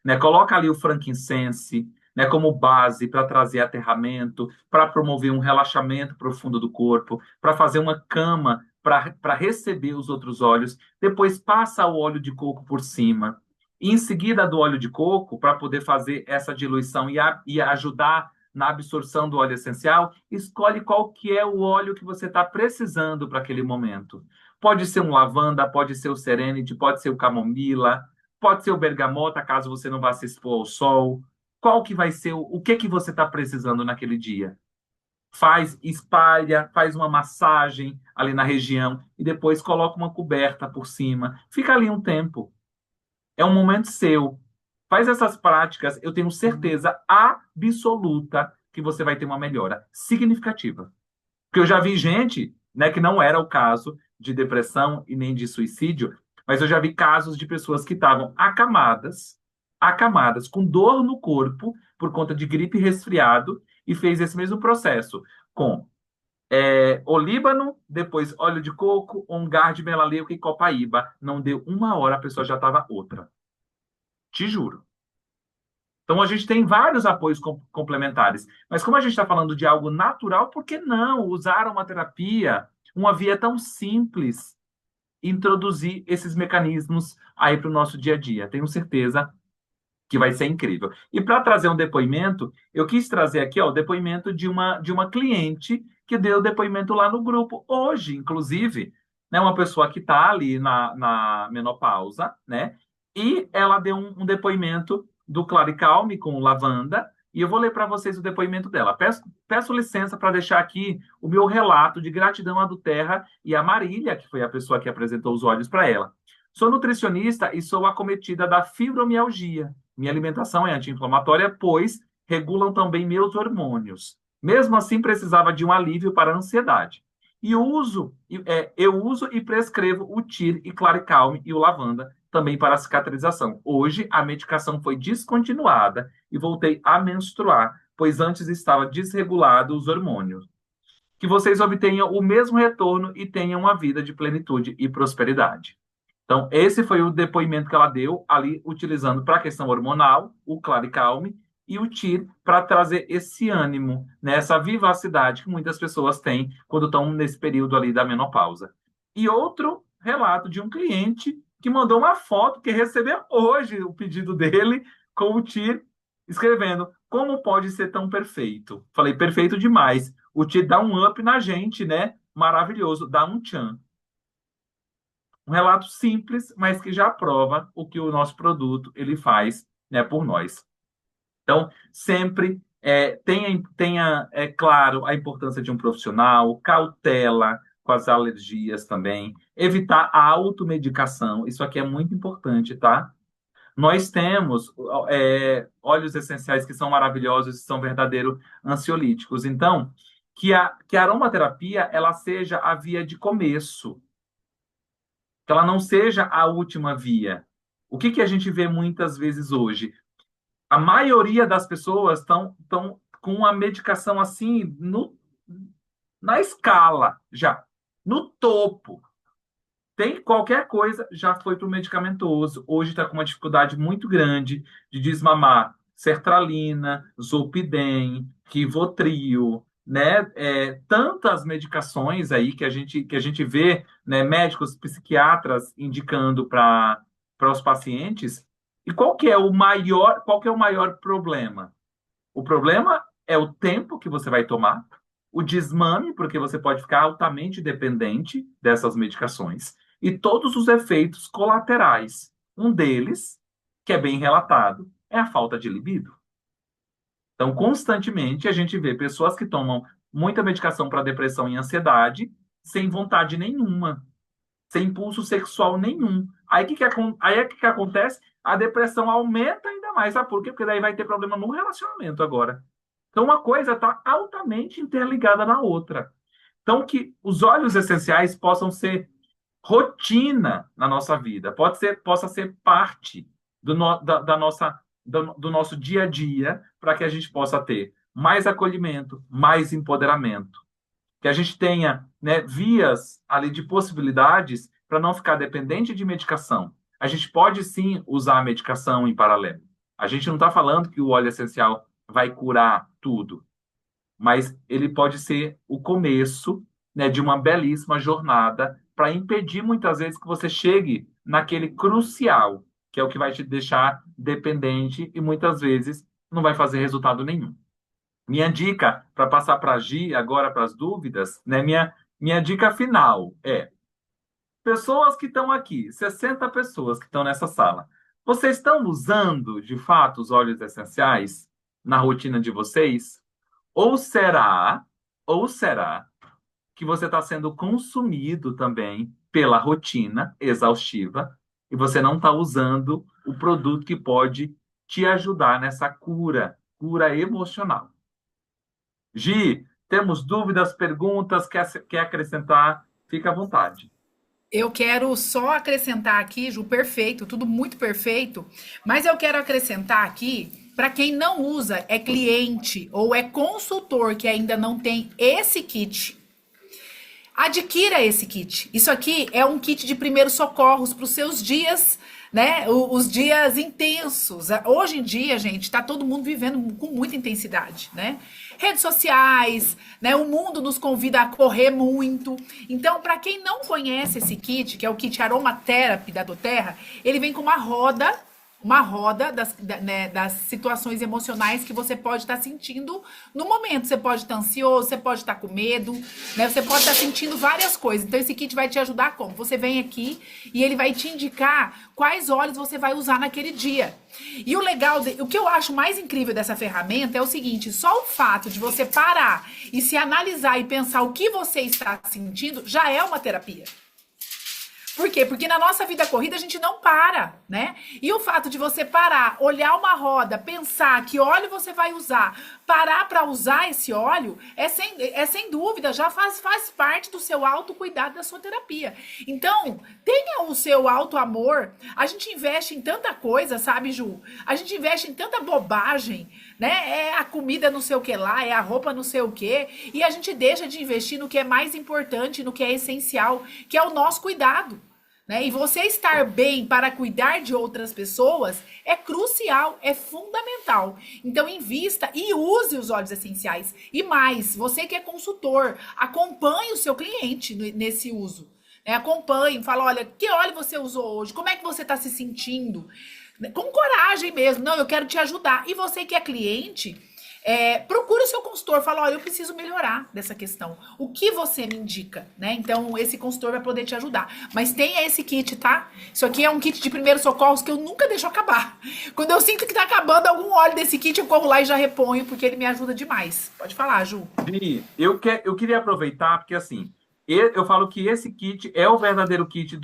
né? Coloca ali o frankincense, né, como base para trazer aterramento, para promover um relaxamento profundo do corpo, para fazer uma cama para receber os outros óleos. Depois passa o óleo de coco por cima. E em seguida do óleo de coco, para poder fazer essa diluição e ajudar na absorção do óleo essencial, escolhe qual que é o óleo que você está precisando para aquele momento. Pode ser um lavanda, pode ser o serenity, pode ser o camomila, pode ser o bergamota, caso você não vá se expor ao sol. Qual que vai ser o que que você está precisando naquele dia? Faz, espalha, faz uma massagem ali na região e depois coloca uma coberta por cima. Fica ali um tempo. É um momento seu. Faz essas práticas, eu tenho certeza absoluta que você vai ter uma melhora significativa. Porque eu já vi gente, né, que não era o caso de depressão e nem de suicídio, mas eu já vi casos de pessoas que estavam acamadas, com dor no corpo por conta de gripe e resfriado, e fez esse mesmo processo com olíbano, depois óleo de coco, ongar de melaleuca e copaíba. Não deu uma hora, a pessoa já estava outra. Te juro. Então, a gente tem vários apoios complementares. Mas como a gente está falando de algo natural, por que não usar uma terapia, uma via tão simples, introduzir esses mecanismos aí para o nosso dia a dia? Tenho certeza que vai ser incrível. E para trazer um depoimento, eu quis trazer aqui ó, o depoimento de uma cliente que deu depoimento lá no grupo, hoje, inclusive, né, uma pessoa que está ali na menopausa, né? E ela deu um depoimento do Claricalme com lavanda, e eu vou ler para vocês o depoimento dela. Peço licença para deixar aqui o meu relato de gratidão à do Terra e à Marília, que foi a pessoa que apresentou os olhos para ela. Sou nutricionista e sou acometida da fibromialgia. Minha alimentação é anti-inflamatória, pois regulam também meus hormônios. Mesmo assim, precisava de um alívio para a ansiedade. E eu uso e prescrevo o TIR e Claricalme e o lavanda também para a cicatrização. Hoje, a medicação foi descontinuada e voltei a menstruar, pois antes estava desregulado os hormônios. Que vocês obtenham o mesmo retorno e tenham uma vida de plenitude e prosperidade. Então, esse foi o depoimento que ela deu ali, utilizando para a questão hormonal, o Claricalme e o TIR, para trazer esse ânimo, né, essa vivacidade que muitas pessoas têm quando estão nesse período ali da menopausa. E outro relato de um cliente que mandou uma foto que recebeu hoje o pedido dele com o TIR, escrevendo: como pode ser tão perfeito? Falei, perfeito demais. O TIR dá um up na gente, né? Maravilhoso, dá um tchan. Um relato simples, mas que já prova o que o nosso produto ele faz, né, por nós. Então, sempre tenha, é claro, a importância de um profissional, cautela com as alergias também, evitar a automedicação, isso aqui é muito importante, tá? Nós temos óleos essenciais que são maravilhosos e são verdadeiros ansiolíticos. Então, que a aromaterapia ela seja a via de começo, que ela não seja a última via. O que a gente vê muitas vezes hoje? A maioria das pessoas estão com a medicação assim na escala já, no topo. Tem qualquer coisa, já foi para o medicamentoso. Hoje está com uma dificuldade muito grande de desmamar sertralina, zolpidem, Rivotril, né? Tantas medicações aí que a gente vê, né, médicos, psiquiatras indicando para os pacientes. E qual que é o maior problema? O problema é o tempo que você vai tomar, o desmame, porque você pode ficar altamente dependente dessas medicações, e todos os efeitos colaterais. Um deles, que é bem relatado, é a falta de libido. Então, constantemente, a gente vê pessoas que tomam muita medicação para depressão e ansiedade sem vontade nenhuma, sem impulso sexual nenhum. Aí o que acontece? A depressão aumenta ainda mais. Sabe por quê? Porque daí vai ter problema no relacionamento agora. Então, uma coisa está altamente interligada na outra. Então, que os óleos essenciais possam ser rotina na nossa vida, possa ser parte do nosso dia a dia, para que a gente possa ter mais acolhimento, mais empoderamento, que a gente tenha, né, vias ali de possibilidades para não ficar dependente de medicação. A gente pode sim usar a medicação em paralelo. A gente não está falando que o óleo essencial vai curar tudo, mas ele pode ser o começo, né, de uma belíssima jornada para impedir muitas vezes que você chegue naquele crucial, que é o que vai te deixar dependente e muitas vezes não vai fazer resultado nenhum. Minha dica para passar para a Gi agora para as dúvidas, né? Minha dica final é: pessoas que estão aqui, 60 pessoas que estão nessa sala, vocês estão usando de fato os óleos essenciais na rotina de vocês? Ou será, ou será que você está sendo consumido também pela rotina exaustiva e você não está usando o produto que pode te ajudar nessa cura emocional? Gi, temos dúvidas, perguntas, quer acrescentar? Fica à vontade. Eu quero só acrescentar aqui, Ju, perfeito, tudo muito perfeito, mas eu quero acrescentar aqui, para quem não usa, é cliente ou é consultor que ainda não tem esse kit, adquira esse kit. Isso aqui é um kit de primeiros socorros para os seus dias, né? Os dias intensos. Hoje em dia, gente, tá todo mundo vivendo com muita intensidade, né? Redes sociais, né? O mundo nos convida a correr muito. Então, para quem não conhece esse kit, que é o kit Aromatherapy da doTERRA, ele vem com uma roda das situações emocionais que você pode estar sentindo no momento. Você pode estar ansioso, você pode estar com medo, né? Você pode estar sentindo várias coisas. Então, esse kit vai te ajudar como? Você vem aqui e ele vai te indicar quais óleos você vai usar naquele dia. E o que eu acho mais incrível dessa ferramenta é o seguinte: só o fato de você parar e se analisar e pensar o que você está sentindo já é uma terapia. Por quê? Porque na nossa vida corrida a gente não para, né? E o fato de você parar, olhar uma roda, pensar que óleo você vai usar, parar para usar esse óleo, sem dúvida, já faz parte do seu autocuidado, da sua terapia. Então, tenha o seu autoamor. A gente investe em tanta coisa, sabe, Ju? A gente investe em tanta bobagem, né? É a comida não sei o que lá, é a roupa não sei o que, e a gente deixa de investir no que é mais importante, no que é essencial, que é o nosso cuidado. Né? E você estar bem para cuidar de outras pessoas é crucial, é fundamental. Então, invista e use os óleos essenciais. E mais, você que é consultor, acompanhe o seu cliente nesse uso. Né? Acompanhe, fala, olha, que óleo você usou hoje? Como é que você está se sentindo? Com coragem mesmo. Não, eu quero te ajudar. E você que é cliente, Procure o seu consultor, fala, olha, eu preciso melhorar dessa questão. O que você me indica, né? Então, esse consultor vai poder te ajudar. Mas tenha esse kit, tá? Isso aqui é um kit de primeiros socorros que eu nunca deixo acabar. Quando eu sinto que tá acabando algum óleo desse kit, eu corro lá e já reponho, porque ele me ajuda demais. Pode falar, Ju. Gi, eu queria aproveitar, porque assim, eu falo que esse kit é o verdadeiro kit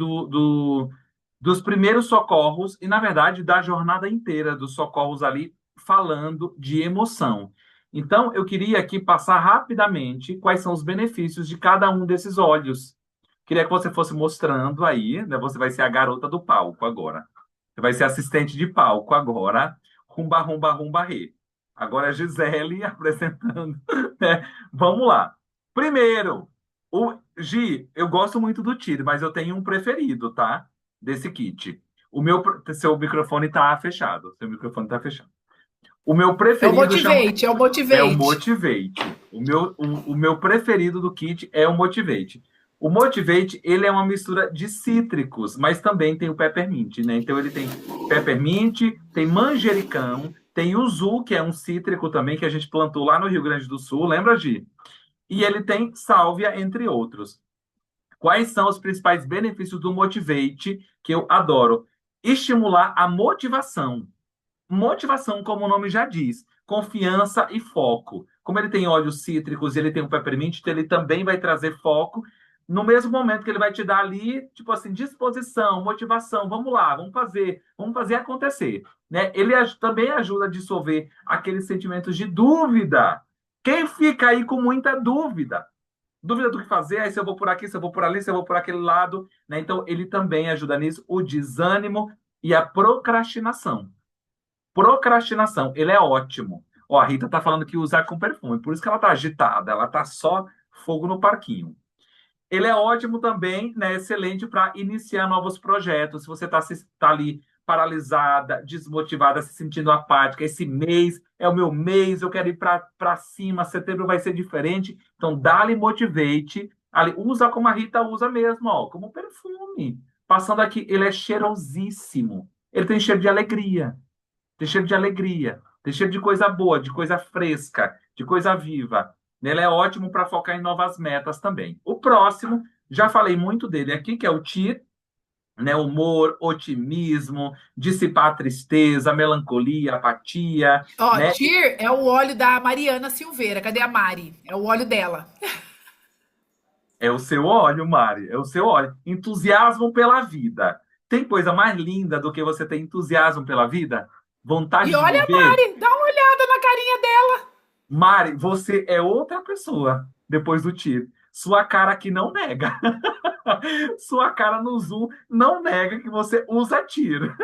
dos primeiros socorros e, na verdade, da jornada inteira dos socorros ali, falando de emoção. Então, eu queria aqui passar rapidamente quais são os benefícios de cada um desses óleos. Queria que você fosse mostrando aí, né? Você vai ser a garota do palco agora. Você vai ser assistente de palco agora. Rumba, rumba, rumba, rê. Agora a Gisele apresentando, né? Vamos lá. Primeiro, Gi, eu gosto muito do Tiro, mas eu tenho um preferido, tá? Desse kit. Seu microfone tá fechado. Seu microfone tá fechado. O meu É o preferido chama, Motivate, é o é o Motivate. Motivate. O meu preferido do kit é o Motivate. O Motivate, ele é uma mistura de cítricos, mas também tem o peppermint, né? Então ele tem peppermint, tem manjericão, tem yuzu, que é um cítrico também que a gente plantou lá no Rio Grande do Sul, lembra, Gi? E ele tem sálvia, entre outros. Quais são os principais benefícios do Motivate que eu adoro? Estimular a motivação. Motivação, como o nome já diz, confiança e foco. Como ele tem óleos cítricos e ele tem um peppermint, então ele também vai trazer foco no mesmo momento que ele vai te dar ali, tipo assim, disposição, motivação, vamos lá, vamos fazer acontecer, né? Ele também ajuda a dissolver aqueles sentimentos de dúvida. Quem fica aí com muita dúvida? Dúvida do que fazer, aí se eu vou por aqui, se eu vou por ali, se eu vou por aquele lado, né? Então ele também ajuda nisso, o desânimo e a procrastinação. Procrastinação, ele é ótimo. Ó, a Rita tá falando que usar com perfume, por isso que ela tá agitada, ela tá só fogo no parquinho. Ele é ótimo também, né? Excelente para iniciar novos projetos. Se você tá ali paralisada, desmotivada, se sentindo apática, esse mês é o meu mês, eu quero ir para cima, setembro vai ser diferente. Então, dá-lhe motivate. Ali, usa como a Rita usa mesmo, ó, como perfume. Passando aqui, ele é cheirosíssimo. Ele tem cheiro de alegria. Tem cheiro de alegria, tem cheiro de coisa boa, de coisa fresca, de coisa viva. Ele é ótimo para focar em novas metas também. O próximo, já falei muito dele aqui, que é o TIR, né? Humor, otimismo, dissipar a tristeza, a melancolia, a apatia, Ó, né? Tyr é o óleo da Mariana Silveira. Cadê a Mari? É o óleo dela. É o seu óleo, Mari, é o seu óleo. Entusiasmo pela vida. Tem coisa mais linda do que você ter entusiasmo pela vida? E Vontade de olha a viver? Mari, dá uma olhada na carinha dela. Mari, você é outra pessoa depois do tiro. Sua cara aqui não nega. Sua cara no Zoom não nega que você usa tiro.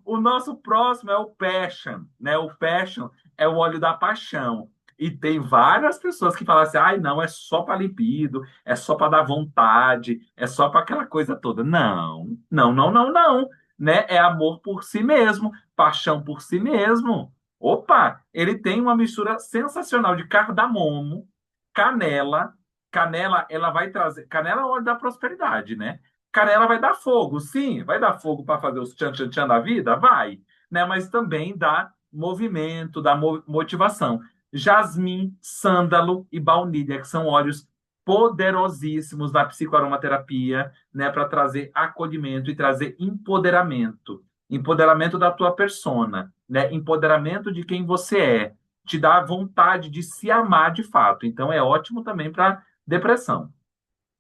O nosso próximo é o Passion, né? O Passion é o óleo da paixão. E tem várias pessoas que falam assim: ai, não, é só para libido, é só para dar vontade, é só para aquela coisa toda. Não, não, não, não, não. Né? É amor por si mesmo, paixão por si mesmo. Opa, ele tem uma mistura sensacional de cardamomo, canela. Canela, ela vai trazer. Canela é o óleo da prosperidade, né? Canela vai dar fogo, sim, vai dar fogo para fazer os tchan-tchan-tchan da vida? Vai, né? Mas também dá movimento, dá motivação. Jasmim, sândalo e baunilha, que são óleos poderosíssimos da psicoaromaterapia, né, para trazer acolhimento e trazer empoderamento, empoderamento da tua persona, né, empoderamento de quem você é, te dá vontade de se amar de fato. Então é ótimo também para depressão.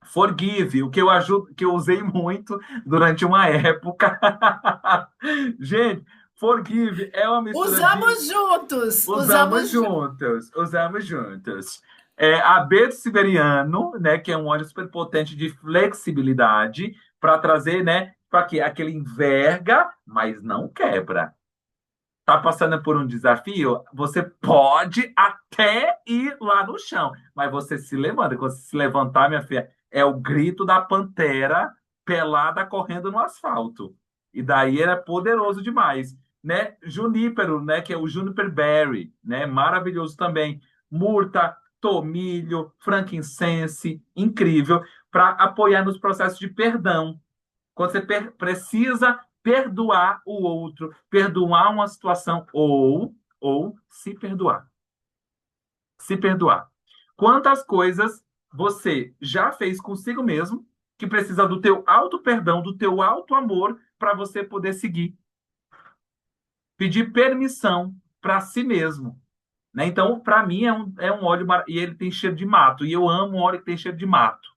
Forgive, o que eu ajudo, que eu usei muito durante uma época. Gente, Forgive é uma mistura de Usamos juntos, usamos usamos juntos. juntos, usamos juntos. É, abeto siberiano, né, que é um óleo super potente de flexibilidade para trazer, né, para que aquele enverga, mas não quebra. Tá passando por um desafio, você pode até ir lá no chão, mas você se levanta. Quando você se levantar, minha filha, é o grito da pantera pelada correndo no asfalto. E daí era poderoso demais, né? Junípero, né? Que é o Juniper Berry, né? Maravilhoso também. Murta, tomilho, frankincense, incrível para apoiar nos processos de perdão. Quando você precisa perdoar o outro, perdoar uma situação, ou ou se perdoar. Se perdoar. Quantas coisas você já fez consigo mesmo que precisa do teu auto-perdão, do teu auto-amor para você poder seguir. Pedir permissão para si mesmo. Né? Então, para mim, é um óleo e ele tem cheiro de mato. E eu amo óleo que tem cheiro de mato.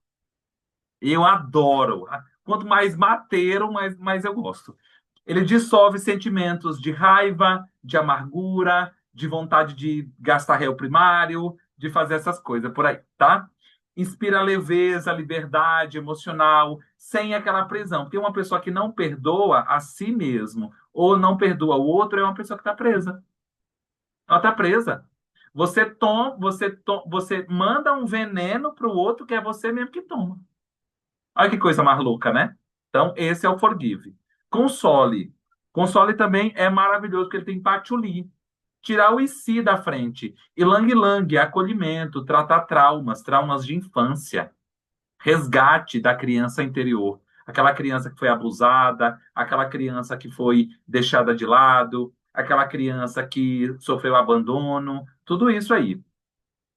Eu adoro. Quanto mais mateiro, mais eu gosto. Ele dissolve sentimentos de raiva, de amargura, de vontade de gastar réu primário, de fazer essas coisas por aí, tá? Inspira leveza, liberdade emocional, sem aquela prisão. Porque uma pessoa que não perdoa a si mesmo ou não perdoa o outro é uma pessoa que está presa. Ela está presa. Você manda um veneno para o outro que é você mesmo que toma. Olha que coisa mais louca, né? Então, esse é o Forgive. Console. Console também é maravilhoso, porque ele tem patchouli. Tirar o e si da frente. Ilang Lang, acolhimento, tratar traumas, traumas de infância. Resgate da criança interior. Aquela criança que foi abusada, aquela criança que foi deixada de lado, aquela criança que sofreu abandono, tudo isso aí.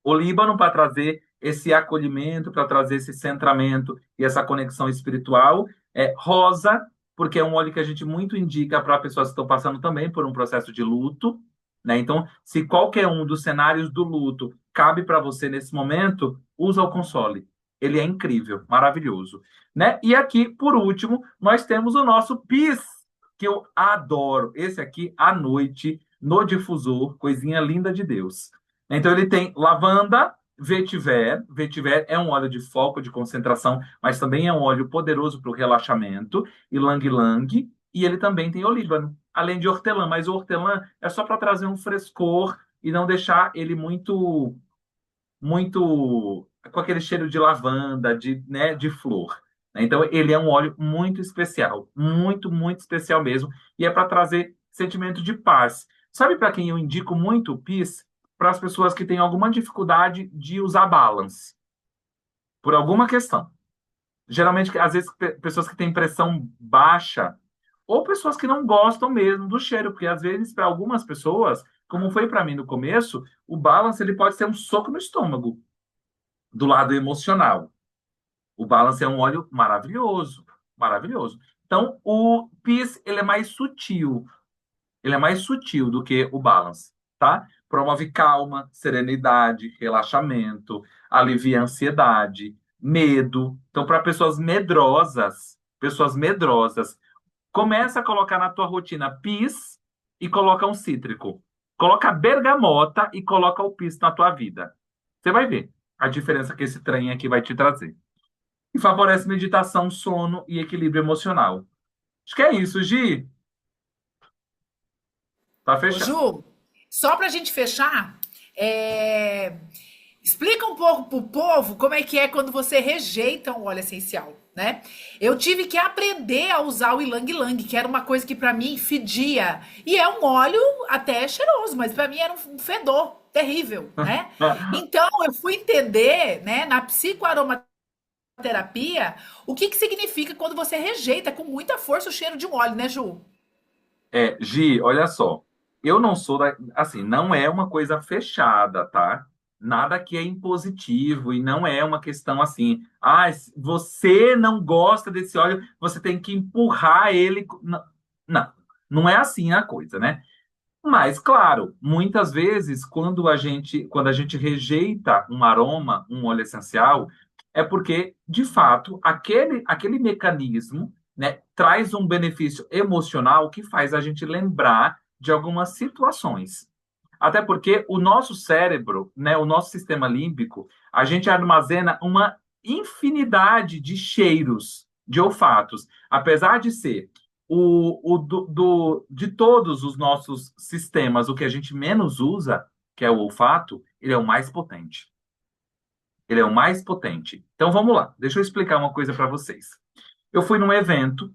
O Líbano para trazer esse acolhimento, para trazer esse centramento e essa conexão espiritual. É rosa, porque é um óleo que a gente muito indica para pessoas que estão passando também por um processo de luto. Né? Então, se qualquer um dos cenários do luto cabe para você nesse momento, usa o console. Ele é incrível, maravilhoso. Né? E aqui, por último, nós temos o nosso PIS, que eu adoro. Esse aqui, à noite, no difusor, coisinha linda de Deus. Então ele tem lavanda, vetiver. Vetiver é um óleo de foco, de concentração, mas também é um óleo poderoso para o relaxamento. Ylang Ylang. E ele também tem olíbano, além de hortelã. Mas o hortelã é só para trazer um frescor e não deixar ele muito com aquele cheiro de lavanda, de flor. Então, ele é um óleo muito especial, muito, muito especial mesmo, e é para trazer sentimento de paz. Sabe para quem eu indico muito o PIS? Para as pessoas que têm alguma dificuldade de usar balance, por alguma questão. Geralmente, às vezes, pessoas que têm pressão baixa, ou pessoas que não gostam mesmo do cheiro, porque às vezes, para algumas pessoas, como foi para mim no começo, o balance ele pode ser um soco no estômago do lado emocional. O balance é um óleo maravilhoso, maravilhoso. Então, o Peace, ele é mais sutil. Ele é mais sutil do que o balance, tá? Promove calma, serenidade, relaxamento, alivia a ansiedade, medo. Então, para pessoas medrosas, começa a colocar na tua rotina Peace e coloca um cítrico. Coloca bergamota e coloca o Peace na tua vida. Você vai ver a diferença que esse trem aqui vai te trazer. E favorece meditação, sono e equilíbrio emocional. Acho que é isso, Gi. Tá Ô, fechado. Ju, só para a gente fechar, explica um pouco pro povo como é que é quando você rejeita um óleo essencial, né? Eu tive que aprender a usar o Ylang Ylang, que era uma coisa que para mim fedia. E é um óleo até cheiroso, mas para mim era um fedor terrível, né? Então eu fui entender, né, na psicoaromaterapia, o que que significa quando você rejeita com muita força o cheiro de um óleo, né, Ju? Gi, olha só. Eu não sou assim, não é uma coisa fechada, tá? Nada que é impositivo e não é uma questão assim, se você não gosta desse óleo, você tem que empurrar ele. Não, não, não é assim a coisa, né? Mas, claro, muitas vezes, quando a gente rejeita um aroma, um óleo essencial, é porque, de fato, aquele mecanismo, né, traz um benefício emocional que faz a gente lembrar de algumas situações. Até porque o nosso cérebro, né, o nosso sistema límbico, a gente armazena uma infinidade de cheiros, de olfatos. Apesar de ser de todos os nossos sistemas, o que a gente menos usa, que é o olfato, ele é o mais potente. Ele é o mais potente. Então vamos lá, deixa eu explicar uma coisa para vocês. Eu fui num evento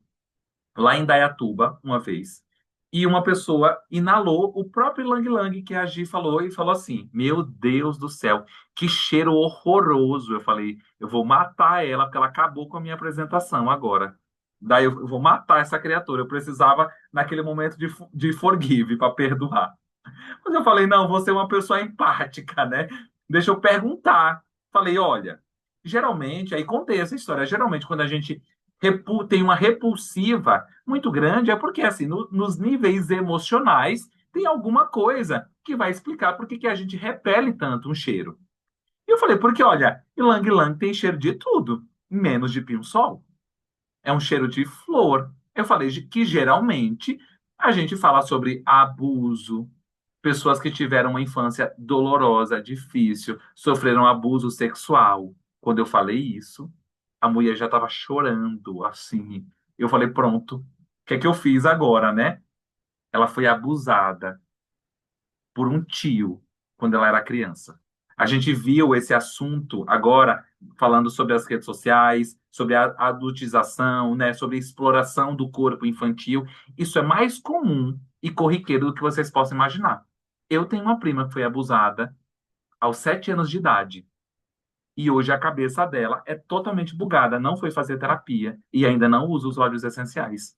lá em Dayatuba uma vez e uma pessoa inalou o próprio Lang Lang que a Gi falou e falou assim: Meu Deus do céu, que cheiro horroroso. Eu falei: Eu vou matar ela porque ela acabou com a minha apresentação agora. Daí eu vou matar essa criatura. Eu precisava, naquele momento, de forgive para perdoar. Mas eu falei, não, vou ser uma pessoa empática, né? Deixa eu perguntar. Falei, olha, geralmente, aí contei essa história, geralmente quando a gente tem uma repulsiva muito grande, é porque, assim, nos níveis emocionais, tem alguma coisa que vai explicar por que que a gente repele tanto um cheiro. E eu falei, porque, olha, ylang-ylang tem cheiro de tudo, menos de pinho-sol. É um cheiro de flor. Eu falei que geralmente a gente fala sobre abuso, pessoas que tiveram uma infância dolorosa, difícil, sofreram abuso sexual. Quando eu falei isso, a mulher já estava chorando, assim. Eu falei, pronto, o que é que eu fiz agora, né? Ela foi abusada por um tio quando ela era criança. A gente viu esse assunto agora falando sobre as redes sociais, sobre a adultização, né, sobre a exploração do corpo infantil. Isso é mais comum e corriqueiro do que vocês possam imaginar. Eu tenho uma prima que foi abusada aos 7 anos de idade. E hoje a cabeça dela é totalmente bugada, não foi fazer terapia e ainda não usa os óleos essenciais.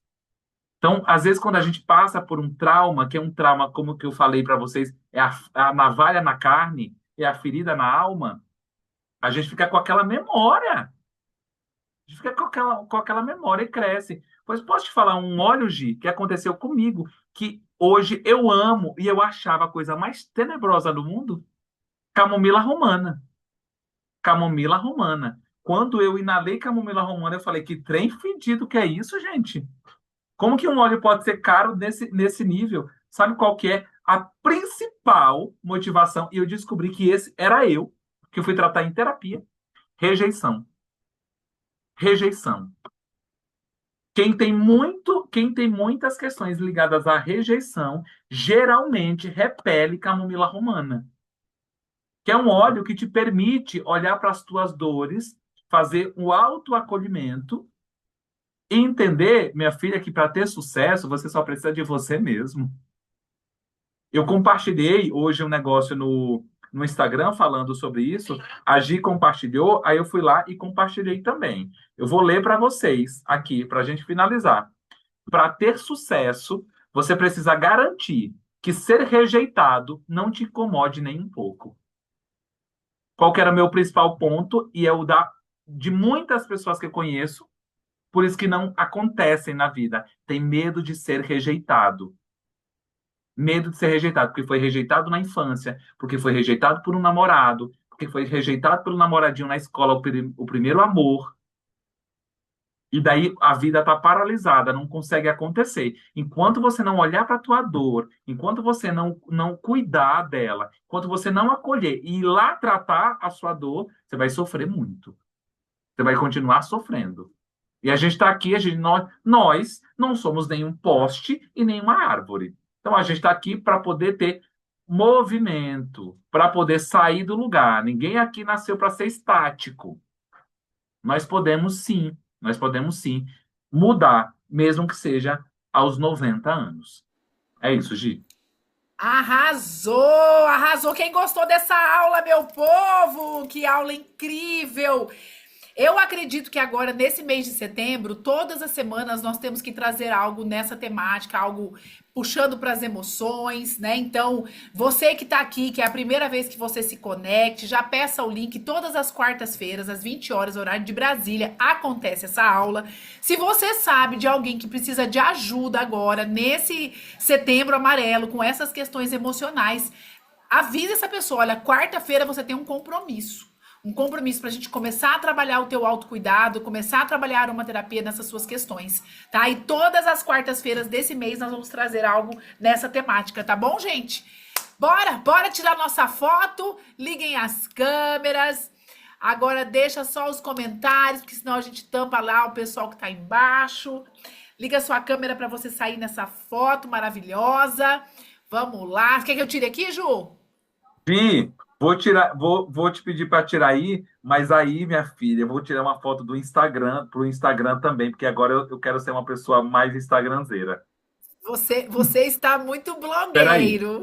Então, às vezes, quando a gente passa por um trauma, que é um trauma, como que eu falei para vocês, é a navalha na carne, é a ferida na alma, a gente fica com aquela memória. A gente fica com aquela memória e cresce. Pois posso te falar um óleo, Gi, que aconteceu comigo, que hoje eu amo e eu achava a coisa mais tenebrosa do mundo? Camomila romana. Camomila romana. Quando eu inalei camomila romana, eu falei, que trem fedido que é isso, gente? Como que um óleo pode ser caro nesse nível? Sabe qual que é a principal motivação? E eu descobri que esse era eu, que eu fui tratar em terapia. Rejeição. Rejeição. Quem tem muitas questões ligadas à rejeição, geralmente repele camomila romana, que é um óleo que te permite olhar para as tuas dores, fazer o autoacolhimento e entender, minha filha, que para ter sucesso você só precisa de você mesmo. Eu compartilhei hoje um negócio no Instagram falando sobre isso. A Gi compartilhou, aí eu fui lá e compartilhei também. Eu vou ler para vocês aqui, para a gente finalizar. Para ter sucesso, você precisa garantir que ser rejeitado não te incomode nem um pouco. Qual que era o meu principal ponto? E é o de muitas pessoas que eu conheço, por isso que não acontecem na vida. Tem medo de ser rejeitado. Medo de ser rejeitado, porque foi rejeitado na infância, porque foi rejeitado por um namorado, porque foi rejeitado pelo namoradinho na escola, o primeiro amor. E daí a vida está paralisada, não consegue acontecer. Enquanto você não olhar para a tua dor, enquanto você não cuidar dela, enquanto você não acolher e ir lá tratar a sua dor, você vai sofrer muito. Você vai continuar sofrendo. E a gente está aqui, nós não somos nenhum poste e nenhuma árvore. Então a gente está aqui para poder ter movimento, para poder sair do lugar. Ninguém aqui nasceu para ser estático. Nós podemos sim mudar, mesmo que seja aos 90 anos. É isso, Gi. Arrasou! Arrasou! Quem gostou dessa aula, meu povo? Que aula incrível! Eu acredito que agora, nesse mês de setembro, todas as semanas nós temos que trazer algo nessa temática, algo puxando para as emoções, né? Então, você que está aqui, que é a primeira vez que você se conecte, já peça o link. Todas as quartas-feiras, às 20 horas, horário de Brasília, acontece essa aula. Se você sabe de alguém que precisa de ajuda agora, nesse setembro amarelo, com essas questões emocionais, avise essa pessoa. Olha, quarta-feira você tem um compromisso. Um compromisso para a gente começar a trabalhar o teu autocuidado, começar a trabalhar a aromaterapia nessas suas questões, tá? E todas as quartas-feiras desse mês nós vamos trazer algo nessa temática, tá bom, gente? Bora tirar nossa foto, liguem as câmeras. Agora deixa só os comentários, porque senão a gente tampa lá o pessoal que tá embaixo. Liga a sua câmera para você sair nessa foto maravilhosa. Vamos lá. Quer que eu tire aqui, Ju? Gi, vou te pedir para tirar aí, mas aí, minha filha, eu vou tirar uma foto do Instagram, para o Instagram também, porque agora eu quero ser uma pessoa mais instagramzeira. Você está muito Espera aí. blogueiro.